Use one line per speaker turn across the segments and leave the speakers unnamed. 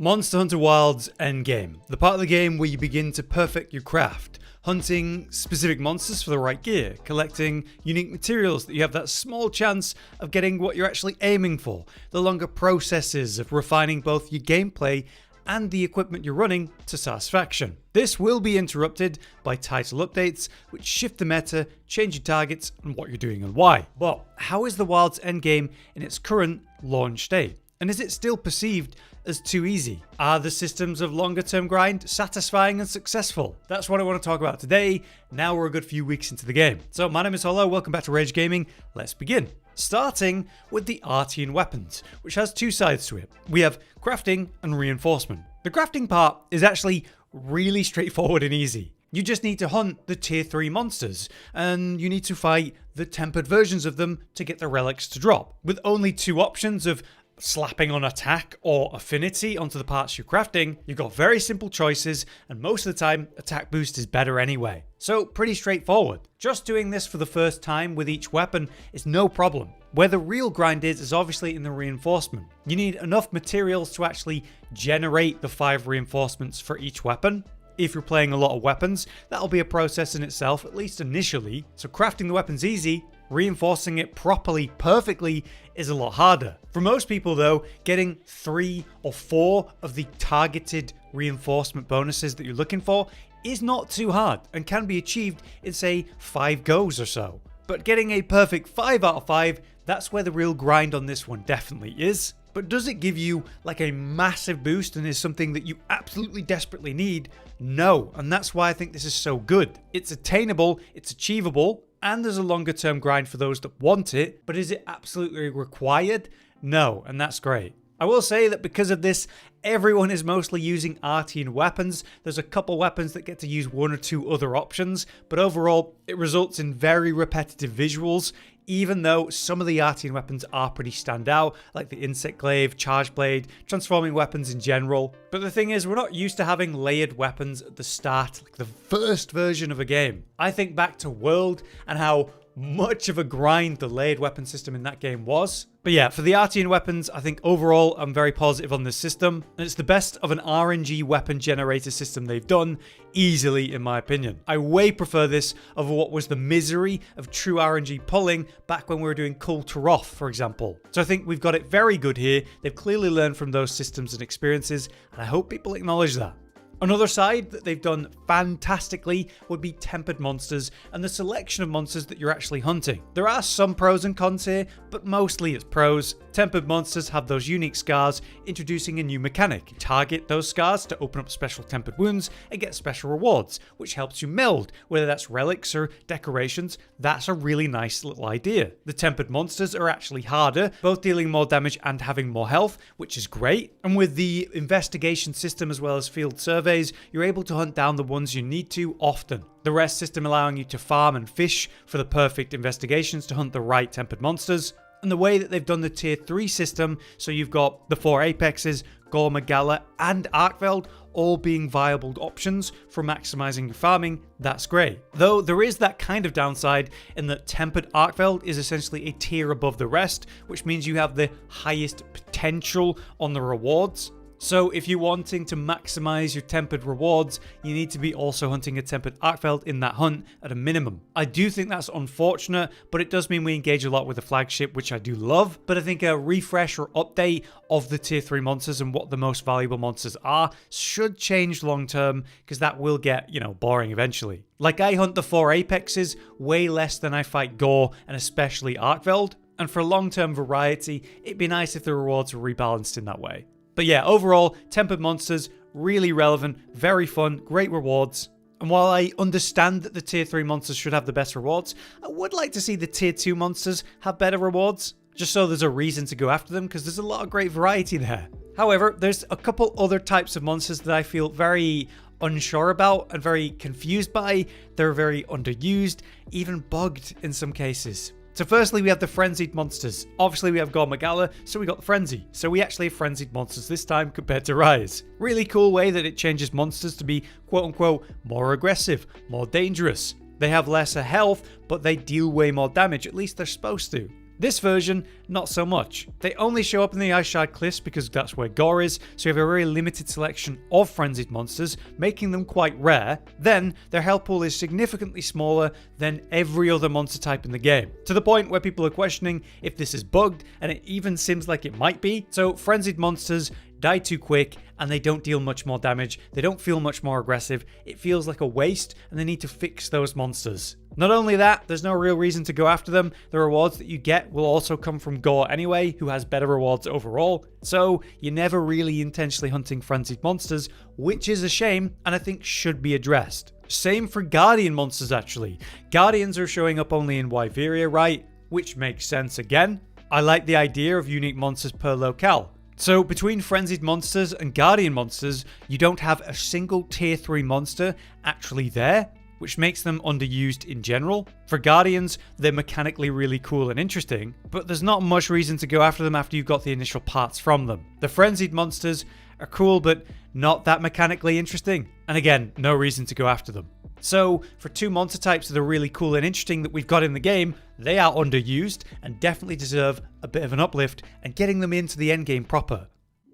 Monster Hunter Wilds Endgame, the part of the game where you begin to perfect your craft, hunting specific monsters for the right gear, collecting unique materials that you have that small chance of getting what you're actually aiming for, the longer processes of refining both your gameplay and the equipment you're running to satisfaction. This will be interrupted by title updates, which shift the meta, change your targets, and what you're doing and why. But how is the Wilds Endgame in its current launch state? And is it still perceived as too easy? Are the systems of longer term grind satisfying and successful? That's what I want to talk about today. Now we're a good few weeks into the game. So my name is Hollow, welcome back to Rage Gaming. Let's begin. Starting with the Artian weapons, which has two sides to it. We have crafting and reinforcement. The crafting part is actually really straightforward and easy. You just need to hunt the tier 3 monsters, and you need to fight the tempered versions of them to get the relics to drop. With only two options of slapping on attack or affinity onto the parts you're crafting, you've got very simple choices, and most of the time attack boost is better anyway. So pretty straightforward. Just doing this for the first time with each weapon is no problem. Where the real grind is obviously in the reinforcement. You need enough materials to actually generate the 5 reinforcements for each weapon. If you're playing a lot of weapons, that'll be a process in itself, at least initially. So crafting the weapon's easy, reinforcing it properly, perfectly, is a lot harder. For most people though, getting 3 or 4 of the targeted reinforcement bonuses that you're looking for is not too hard and can be achieved in say 5 goes or so. But getting a perfect 5 out of 5, that's where the real grind on this one definitely is. But does it give you like a massive boost and is something that you absolutely desperately need? No, and that's why I think this is so good. It's attainable, it's achievable, and there's a longer term grind for those that want it, but is it absolutely required? No, and that's great. I will say that because of this, everyone is mostly using Artian weapons. There's a couple weapons that get to use 1 or 2 other options, but overall it results in very repetitive visuals, even though some of the Artian weapons are pretty standout, like the insect glaive, charge blade, transforming weapons in general. But the thing is, we're not used to having layered weapons at the start, like the first version of a game. I think back to World and how much of a grind the layered weapon system in that game was. But yeah, for the Artian weapons, I think overall I'm very positive on this system, and it's the best of an RNG weapon generator system they've done, easily in my opinion. I way prefer this over what was the misery of true RNG pulling back when we were doing Kul Tiroth, for example. So I think we've got it very good here. They've clearly learned from those systems and experiences, and I hope people acknowledge that. Another side that they've done fantastically would be tempered monsters and the selection of monsters that you're actually hunting. There are some pros and cons here, but mostly it's pros. Tempered monsters have those unique scars, introducing a new mechanic. Target those scars to open up special tempered wounds and get special rewards, which helps you meld, whether that's relics or decorations. That's a really nice little idea. The tempered monsters are actually harder, both dealing more damage and having more health, which is great. And with the investigation system as well as field survey, you're able to hunt down the ones you need to often. The rest system allowing you to farm and fish for the perfect investigations to hunt the right tempered monsters. And the way that they've done the tier 3 system, so you've got the 4 apexes, gore, magala, and arkveld all being viable options for maximizing your farming, that's great. Though there is that kind of downside in that tempered arkveld is essentially a tier above the rest, which means you have the highest potential on the rewards. So if you're wanting to maximize your tempered rewards, you need to be also hunting a tempered arkveld in that hunt at a minimum. I do think that's unfortunate, but it does mean we engage a lot with the flagship, which I do love. But I think a refresh or update of the tier 3 monsters and what the most valuable monsters are should change long term, because that will get, boring eventually. Like I hunt the 4 apexes way less than I fight gore and especially arkveld. And for long-term variety, it'd be nice if the rewards were rebalanced in that way. But yeah, overall, tempered monsters, really relevant, very fun, great rewards. And while I understand that the tier 3 monsters should have the best rewards, I would like to see the tier 2 monsters have better rewards, just so there's a reason to go after them, because there's a lot of great variety there. However, there's a couple other types of monsters that I feel very unsure about and very confused by. They're very underused, even bugged in some cases. So firstly, we have the Frenzied monsters. Obviously, we have gore, magala, so we got the Frenzy. So we actually have Frenzied monsters this time compared to Rise. Really cool way that it changes monsters to be quote-unquote more aggressive, more dangerous. They have lesser health, but they deal way more damage, at least they're supposed to. This version, not so much. They only show up in the iceshard cliffs because that's where gore is, so you have a very limited selection of frenzied monsters, making them quite rare. Then, their health pool is significantly smaller than every other monster type in the game, to the point where people are questioning if this is bugged, and it even seems like it might be. So frenzied monsters die too quick, and they don't deal much more damage, they don't feel much more aggressive, it feels like a waste, and they need to fix those monsters. Not only that, there's no real reason to go after them. The rewards that you get will also come from Gore anyway, who has better rewards overall, so you're never really intentionally hunting frenzied monsters, which is a shame, and I think should be addressed. Same for Guardian monsters actually. Guardians are showing up only in Wyvria, right? Which makes sense again. I like the idea of unique monsters per locale. So between frenzied monsters and guardian monsters, you don't have a single tier 3 monster actually there, which makes them underused in general. For guardians, they're mechanically really cool and interesting, but there's not much reason to go after them after you've got the initial parts from them. The frenzied monsters are cool, but not that mechanically interesting. And again, no reason to go after them. So for two monster types that are really cool and interesting that we've got in the game, they are underused and definitely deserve a bit of an uplift and getting them into the endgame proper.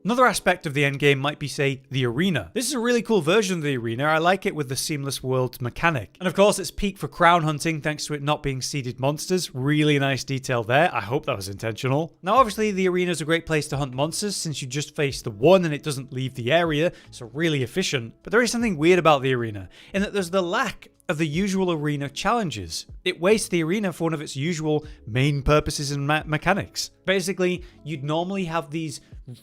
Another aspect of the endgame might be, say, the arena. This is a really cool version of the arena. I like it with the seamless worlds mechanic. And of course, it's peak for crown hunting thanks to it not being seeded monsters. Really nice detail there. I hope that was intentional. Now, obviously, the arena is a great place to hunt monsters since you just face the one and it doesn't leave the area, so really efficient. But there is something weird about the arena in that there's the lack of the usual arena challenges. It wastes the arena for one of its usual main purposes and mechanics. Basically, you'd normally have these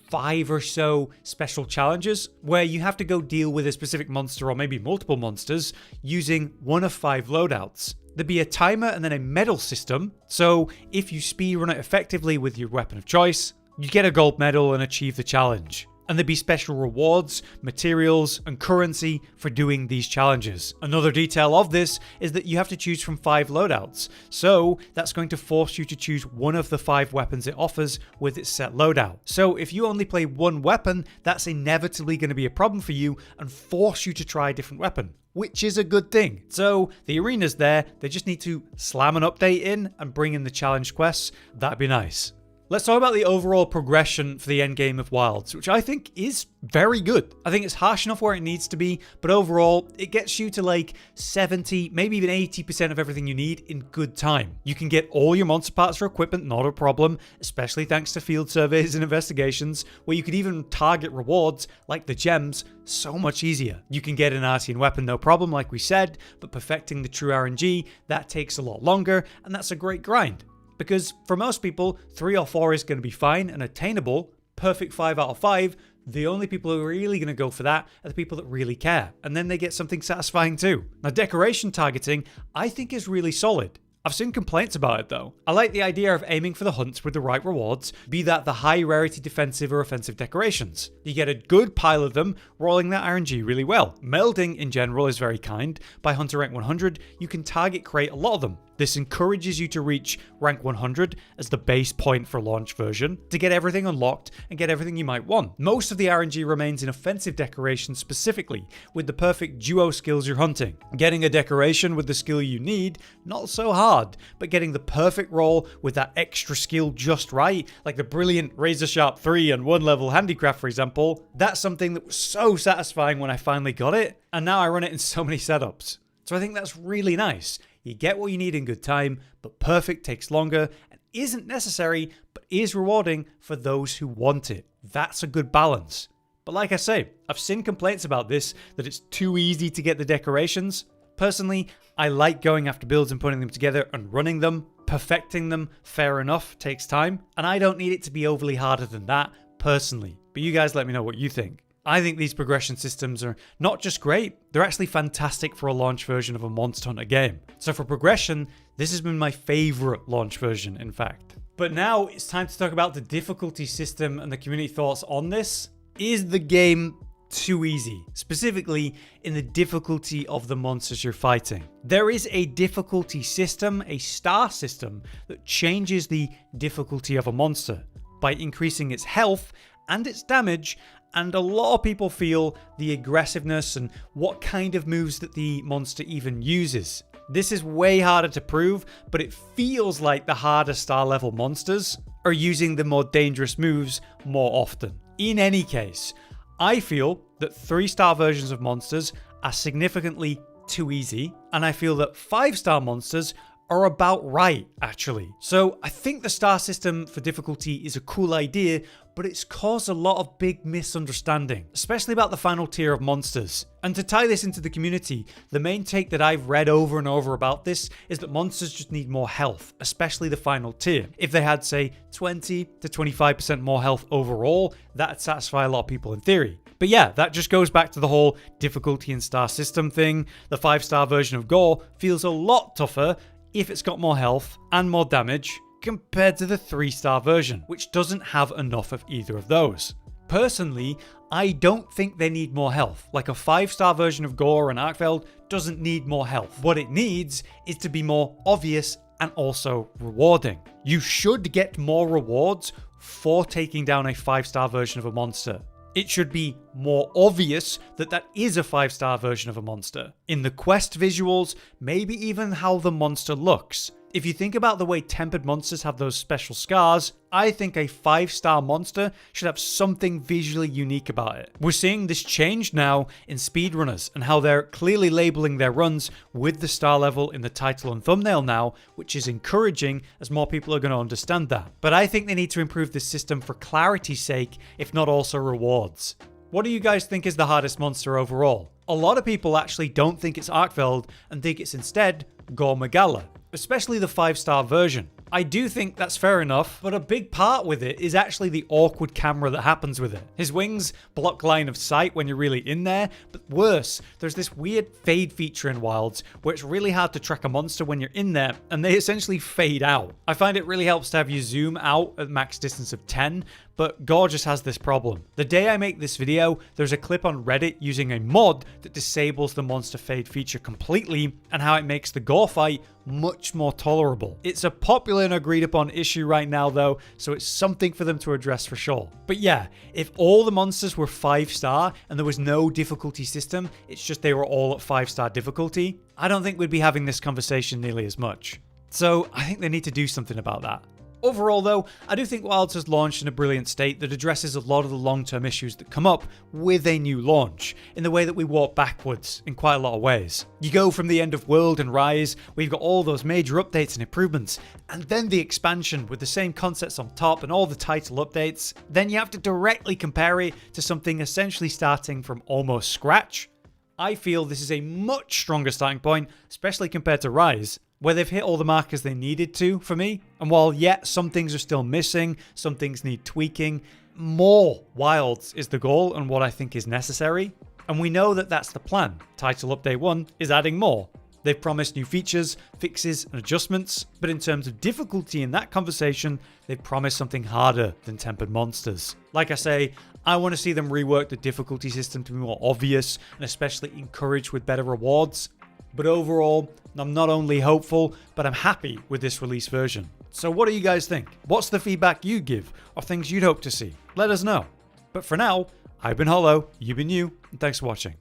5 or so special challenges where you have to go deal with a specific monster or maybe multiple monsters using one of 5 loadouts. There'd be a timer and then a medal system, so if you speedrun it effectively with your weapon of choice, you get a gold medal and achieve the challenge. And there'd be special rewards, materials, and currency for doing these challenges. Another detail of this is that you have to choose from 5 loadouts, so that's going to force you to choose one of the 5 weapons it offers with its set loadout. So if you only play one weapon, that's inevitably going to be a problem for you and force you to try a different weapon, which is a good thing. So the arena's there, they just need to slam an update in and bring in the challenge quests. That'd be nice. Let's talk about the overall progression for the endgame of Wilds, which I think is very good. I think it's harsh enough where it needs to be, but overall, it gets you to like 70, maybe even 80% of everything you need in good time. You can get all your monster parts for equipment, not a problem, especially thanks to field surveys and investigations, where you could even target rewards like the gems so much easier. You can get an Artian weapon, no problem, like we said, but perfecting the true RNG, that takes a lot longer, and that's a great grind. Because for most people, 3 or 4 is going to be fine and attainable, perfect 5 out of 5. The only people who are really going to go for that are the people that really care. And then they get something satisfying too. Now, decoration targeting, I think is really solid. I've seen complaints about it though. I like the idea of aiming for the hunts with the right rewards, be that the high rarity defensive or offensive decorations. You get a good pile of them, rolling that RNG really well. Melding in general is very kind. By Hunter rank 100, you can target crate a lot of them. This encourages you to reach rank 100 as the base point for launch version to get everything unlocked and get everything you might want. Most of the RNG remains in offensive decorations specifically, with the perfect duo skills you're hunting. Getting a decoration with the skill you need, not so hard, but getting the perfect roll with that extra skill just right, like the brilliant razor sharp 3 and 1 level handicraft for example, that's something that was so satisfying when I finally got it, and now I run it in so many setups. So I think that's really nice. You get what you need in good time, but perfect takes longer and isn't necessary, but is rewarding for those who want it. That's a good balance. But like I say, I've seen complaints about this, that it's too easy to get the decorations. Personally, I like going after builds and putting them together and running them. Perfecting them, fair enough, takes time. And I don't need it to be overly harder than that, personally. But you guys let me know what you think. I think these progression systems are not just great, they're actually fantastic for a launch version of a Monster Hunter game. So for progression, this has been my favorite launch version, in fact. But now it's time to talk about the difficulty system and the community thoughts on this. Is the game too easy? Specifically, in the difficulty of the monsters you're fighting. There is a difficulty system, a star system, that changes the difficulty of a monster by increasing its health and its damage, and a lot of people feel the aggressiveness and what kind of moves that the monster even uses. This is way harder to prove, but it feels like the harder star level monsters are using the more dangerous moves more often. In any case, I feel that 3-star versions of monsters are significantly too easy, and I feel that 5-star monsters are about right, actually. So I think the star system for difficulty is a cool idea, but it's caused a lot of big misunderstanding, especially about the final tier of monsters. And to tie this into the community, the main take that I've read over and over about this is that monsters just need more health, especially the final tier. If they had, say, 20 to 25% more health overall, that'd satisfy a lot of people in theory. But yeah, that just goes back to the whole difficulty and star system thing. The 5-star version of Gore feels a lot tougher if it's got more health and more damage compared to the 3-star version, which doesn't have enough of either of those. Personally, I don't think they need more health. Like a 5-star version of Gore and Arkveld doesn't need more health. What it needs is to be more obvious and also rewarding. You should get more rewards for taking down a 5-star version of a monster. It should be more obvious that that is a 5-star version of a monster. In the quest visuals, maybe even how the monster looks. If you think about the way tempered monsters have those special scars, I think a 5-star monster should have something visually unique about it. We're seeing this change now in speedrunners and how they're clearly labeling their runs with the star level in the title and thumbnail now, which is encouraging as more people are going to understand that. But I think they need to improve this system for clarity's sake, if not also rewards. What do you guys think is the hardest monster overall? A lot of people actually don't think it's Arkveld and think it's instead Gore Magala, especially the 5-star version. I do think that's fair enough, but a big part with it is actually the awkward camera that happens with it. His wings block line of sight when you're really in there, but worse, there's this weird fade feature in Wilds where it's really hard to track a monster when you're in there, and they essentially fade out. I find it really helps to have you zoom out at max distance of 10, but Gore just has this problem. The day I make this video, there's a clip on Reddit using a mod that disables the monster fade feature completely and how it makes the Gore fight much more tolerable. It's a popular and agreed upon issue right now though, so it's something for them to address for sure. But yeah, if all the monsters were 5-star and there was no difficulty system, it's just they were all at 5-star difficulty, I don't think we'd be having this conversation nearly as much. So I think they need to do something about that. Overall though, I do think Wilds has launched in a brilliant state that addresses a lot of the long-term issues that come up with a new launch, in the way that we walk backwards in quite a lot of ways. You go from the end of World and Rise, where you've got all those major updates and improvements, and then the expansion with the same concepts on top and all the title updates. Then you have to directly compare it to something essentially starting from almost scratch. I feel this is a much stronger starting point, especially compared to Rise, where they've hit all the markers they needed to for me. And while yet some things are still missing, some things need tweaking, more Wilds is the goal and what I think is necessary. And we know that that's the plan. Title Update 1 is adding more. They've promised new features, fixes, and adjustments, but in terms of difficulty in that conversation, they've promised something harder than tempered monsters. Like I say, I want to see them rework the difficulty system to be more obvious and especially encourage with better rewards. But overall, I'm not only hopeful, but I'm happy with this release version. So what do you guys think? What's the feedback you give, or things you'd hope to see? Let us know. But for now, I've been Hollow, you've been you, and thanks for watching.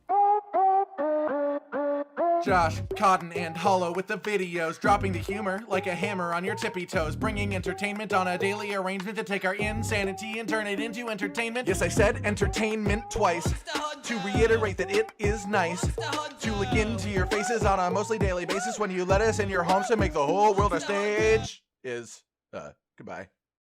Josh, Cotton, and Hollow with the videos, dropping the humor like a hammer on your tippy toes, bringing entertainment on a daily arrangement to take our insanity and turn it into entertainment. Yes, I said entertainment twice, to reiterate that it is nice to look into your faces on a mostly daily basis when you let us in your homes to make the whole world our stage. Goodbye.